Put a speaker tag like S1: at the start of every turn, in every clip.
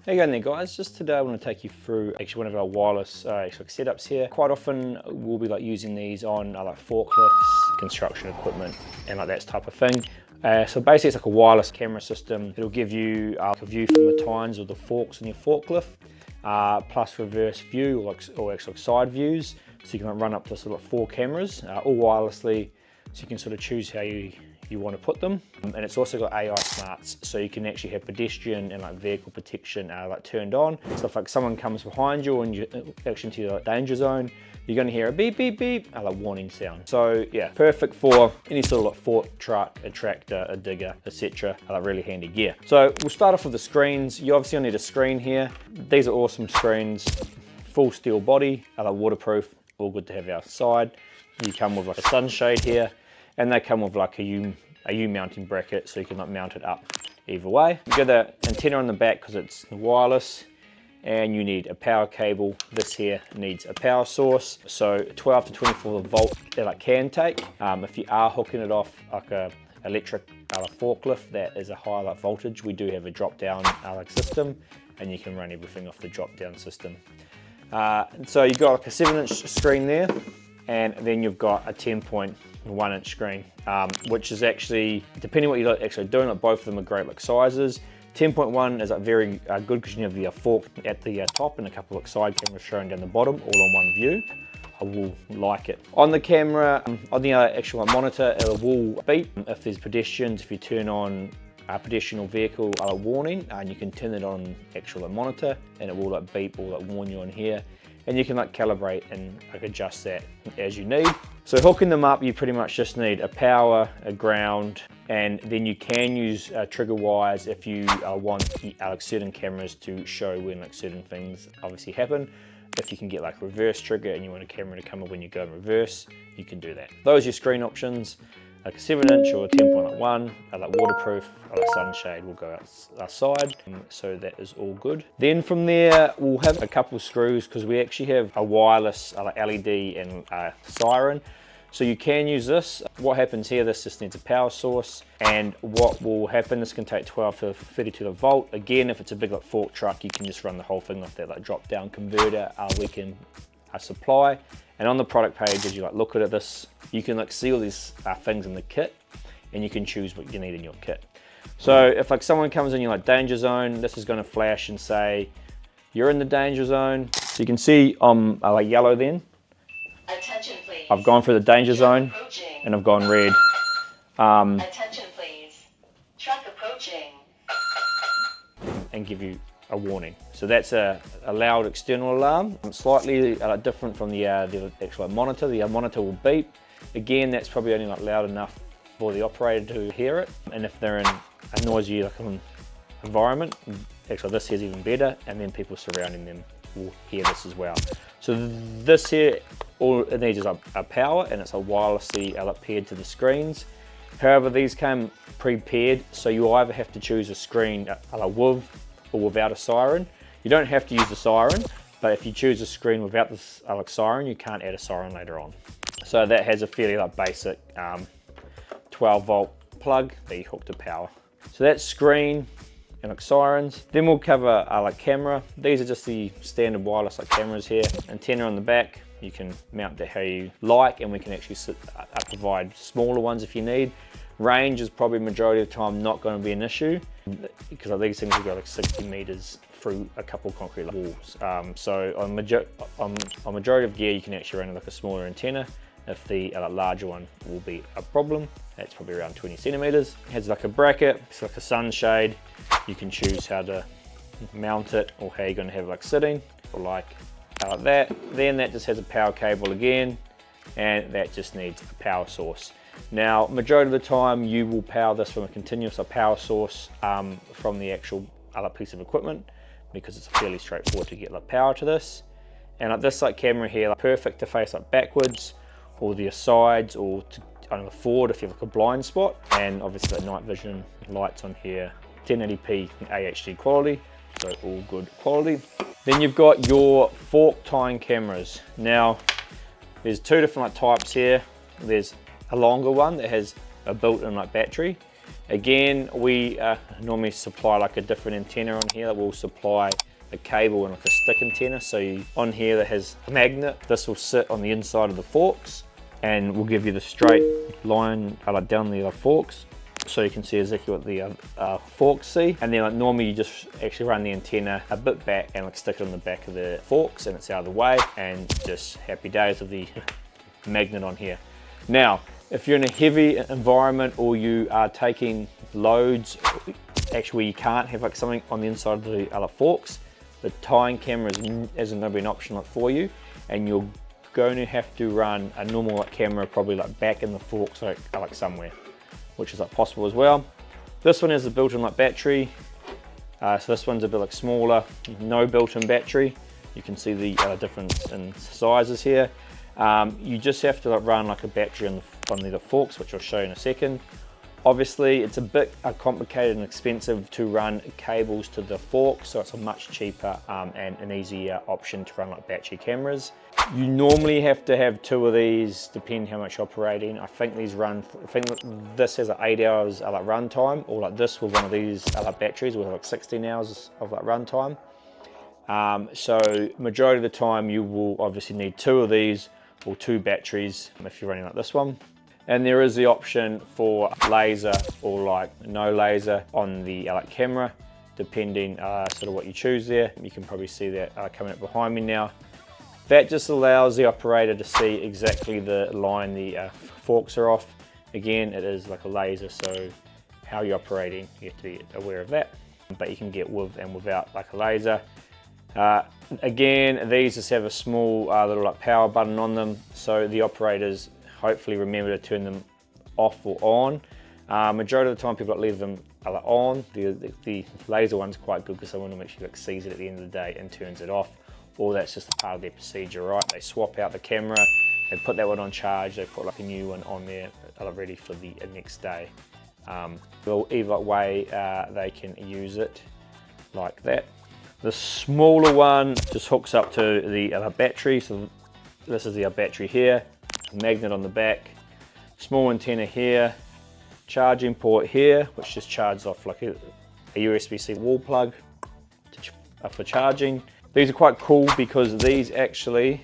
S1: How you going there, guys? Just today I want to take you through actually one of our wireless setups here. Quite often we'll be like using these on like forklifts, construction equipment, and like that type of thing. So basically it's like a wireless camera system. It'll give you a view from the tines of the forks in your forklift, plus reverse view or actually side views. So you can run up to sort of 4 cameras, all wirelessly, so you can sort of choose how you want to put them. And it's also got AI smarts, so you can actually have pedestrian and like vehicle protection like turned on. So if like someone comes behind you and you're actually into your danger zone, you're going to hear a beep, beep, beep, like warning sound. So yeah, perfect for any sort of like fork truck, a tractor, a digger, etc. Like really handy gear. So we'll start off with the screens. You obviously need a screen here. These are awesome screens, full steel body, like waterproof, all good to have outside. You come with like a sunshade here, and they come with like a U mounting bracket, so you can like mount it up either way. You got the antenna on the back because it's wireless, and you need a power cable. This here needs a power source, so 12 to 24 volt it like can take. If you are hooking it off like a electric forklift that is a higher like voltage, we do have a drop down like system, and you can run everything off the drop down system. So you've got like a 7-inch screen there, and then you've got a 10.1-inch screen, which is actually, depending on what you're actually doing, like both of them are great like sizes. 10.1 is like very good because you have the fork at the top and a couple of side cameras showing down the bottom, all on one view. I will like it. On the camera, on the actual monitor, it will beep if there's pedestrians. If you turn on a pedestrian or vehicle warning, and you can turn it on actual monitor, and it will like beep or like warn you on here. And you can like calibrate and like adjust that as you need. So hooking them up, you pretty much just need a power, a ground, and then you can use trigger wires if you want like certain cameras to show when like certain things obviously happen. If you can get like reverse trigger and you want a camera to come up when you go in reverse, you can do that. Those are your screen options. Like a 7-inch or a 10.1, like waterproof, like sunshade will go outside, so that is all good. Then from there, we'll have a couple of screws because we actually have a wireless like LED and siren. So you can use this. What happens here, this just needs a power source, and what will happen, this can take 12 to 32 volt. Again, if it's a big like fork truck, you can just run the whole thing off that like drop down converter we can supply. And on the product page, as you like look at this, you can like see all these things in the kit, and you can choose what you need in your kit. So if like someone comes in your like danger zone, this is going to flash and say you're in the danger zone. So you can see I'm like yellow then.
S2: Attention please.
S1: I've gone through the danger zone and I've gone red.
S2: Attention please. Truck approaching.
S1: And give you a warning. So that's a loud external alarm, slightly different from the actual monitor. The monitor will beep. Again, that's probably only like loud enough for the operator to hear it. And if they're in a noisy like environment, actually this here is even better, and then people surrounding them will hear this as well. So this here, all it needs is a power, and it's a wirelessly paired to the screens. However, these came prepared, so you either have to choose a screen with or without a siren. You don't have to use the siren, but if you choose a screen without this siren, you can't add a siren later on. So that has a fairly basic 12 volt plug that you hook to power. So that's screen and sirens. Then we'll cover camera. These are just the standard wireless cameras here. Antenna on the back. You can mount that how you like, and we can actually provide smaller ones if you need. Range is probably majority of the time not going to be an issue because these things will go like 60 meters through a couple of concrete walls. So on majority of gear, you can actually run like a smaller antenna. If the larger one will be a problem, that's probably around 20 centimeters. It has like a bracket, it's like a sunshade. You can choose how to mount it or how you're going to have it sitting, or like that. Then that just has a power cable again, and that just needs a power source. Now, majority of the time you will power this from a continuous power source from the actual piece of equipment, because it's fairly straightforward to get power to this. And this camera here, perfect to face backwards, or the sides, or to forward if you have a blind spot. And obviously the night vision lights on here, 1080p AHD quality, so all good quality. Then you've got your fork tying cameras. Now, there's two different types here. There's a longer one that has a built-in battery, Again, we normally supply like a different antenna on here that will supply a cable and like a stick antenna. So on here that has a magnet, this will sit on the inside of the forks and will give you the straight line down the forks. So you can see exactly what the forks see. And then like normally you just actually run the antenna a bit back and like stick it on the back of the forks and it's out of the way, and just happy days with the magnet on here. Now, if you're in a heavy environment or you are taking loads, actually you can't have like something on the inside of the other forks, the tying camera isn't going to be an option for you, and you're going to have to run a normal camera probably like back in the forks like somewhere, which is like possible as well. This one has a built-in like battery, so this one's a bit like smaller, no built-in battery. You can see the difference in sizes here. You just have to like run like a battery on the forks, which I'll show you in a second. Obviously, it's a bit complicated and expensive to run cables to the forks, so it's a much cheaper and an easier option to run like battery cameras. You normally have to have 2 of these, depending how much you're operating. I think this has like 8 hours like run time, or like this with one of these batteries with like 16 hours of like run time. So majority of the time you will obviously need 2 of these or 2 batteries if you're running like this one. And there is the option for laser or like no laser on the camera, depending sort of what you choose there. You can probably see that coming up behind me now. That just allows the operator to see exactly the line the forks are off. Again, it is like a laser, so how you're operating, you have to be aware of that. But you can get with and without like a laser. Again, these just have a small little like power button on them, so the operators hopefully remember to turn them off or on. Majority of the time people leave them on. The laser one's quite good because someone actually like sees it at the end of the day and turns it off, or that's just a part of their procedure, right? They swap out the camera, they put that one on charge, they put like a new one on there ready for the next day. Either way they can use it like that. The smaller one just hooks up to the battery, so this is the battery here, magnet on the back, small antenna here, charging port here, which just charges off like a USB-C wall plug for charging. These are quite cool because these actually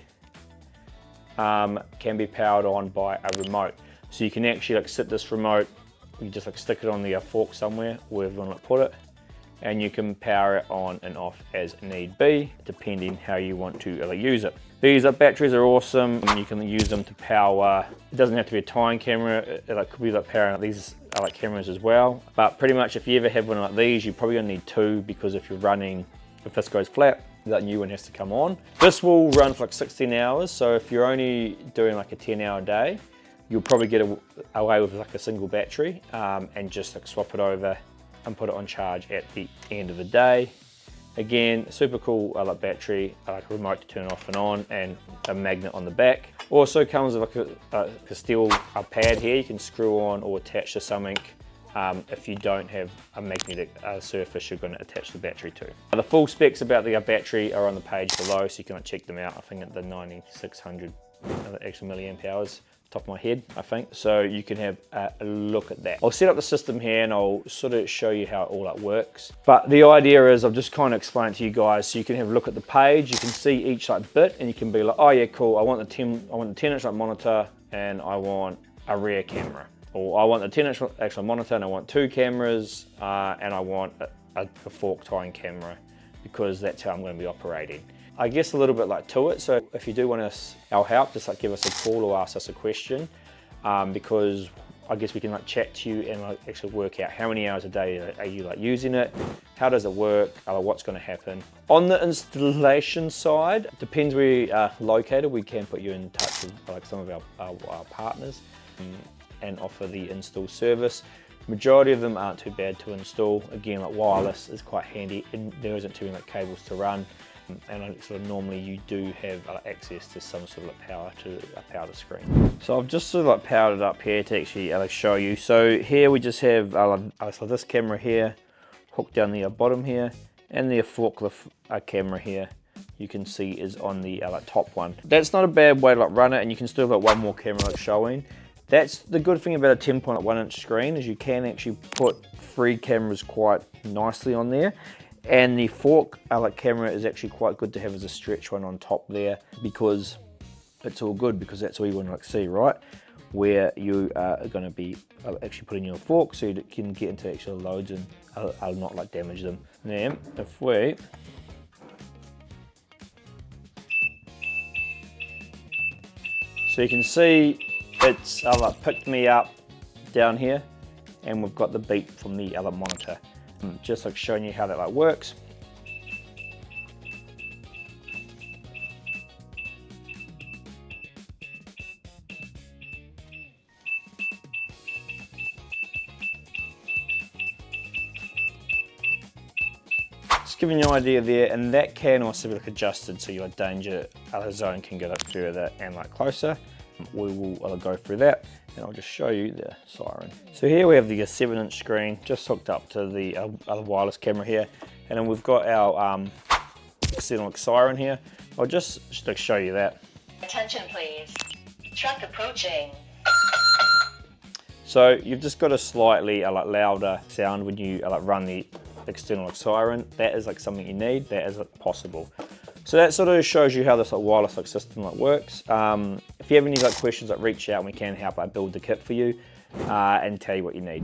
S1: can be powered on by a remote. So you can actually like sit this remote, you just like stick it on the fork somewhere, wherever you want to put it, and you can power it on and off as need be, depending how you want to use it. These batteries are awesome. You can use them to power, it doesn't have to be a tying camera, it could be like powering these cameras as well. But pretty much if you ever have one like these, you're probably gonna need 2, because if you're running, if this goes flat, that new one has to come on. This will run for like 16 hours, so if you're only doing like a 10-hour day, you'll probably get away with like a single battery and just like swap it over and put it on charge at the end of the day. Again, super cool battery, like a remote to turn off and on, and a magnet on the back. Also comes with like a steel pad here you can screw on or attach to something if you don't have a magnetic surface you're going to attach the battery to. The full specs about the battery are on the page below, so you can check them out. I think at the 9600 extra milliamp hours. Top of my head, I think, so you can have a look at that. I'll set up the system here and I'll sort of show you how all that works. But the idea is I'll just kind of explain it to you guys so you can have a look at the page. You can see each like bit and you can be like, oh yeah, cool, I want the 10-inch like monitor and I want a rear camera, or I want the 10-inch actual monitor and I want 2 cameras and I want a fork tying camera, because that's how I'm going to be operating. I guess a little bit like to it, so if you do want our help, just like give us a call or ask us a question, because I guess we can like chat to you and like actually work out how many hours a day are you like using it, how does it work, what's going to happen. On the installation side, it depends where you are located. We can put you in touch with like some of our partners and offer the install service. Majority of them aren't too bad to install. Again, like wireless is quite handy and there isn't too many like cables to run. And sort of normally you do have access to some sort of like power to power the screen. So I've just sort of like powered it up here to actually show you. So here we just have so this camera here hooked down the bottom here, and the forklift camera here you can see is on the top one. That's not a bad way to like run it, and you can still have like one more camera like showing. That's the good thing about a 10.1 inch screen, is you can actually put 3 cameras quite nicely on there. And the fork camera is actually quite good to have as a stretch one on top there, because it's all good, because that's all you want to see, right? Where you are going to be actually putting your fork, so you can get into actual loads and I'll not like damage them. Then if we so you can see it's picked me up down here, and we've got the beep from the other monitor. Just like showing you how that works. Just giving you an idea there, and that can also be adjusted so your danger zone can get up further and closer. We will go through that, and I'll just show you the siren. So here we have the 7-inch screen just hooked up to the other wireless camera here, and then we've got our external siren here. I'll just show you that.
S2: Attention please. Truck approaching.
S1: So you've just got a slightly louder sound when you run the external siren. That is something you need. That is possible. So that sort of shows you how this wireless system works. If you have any questions, reach out and we can help build the kit for you and tell you what you need.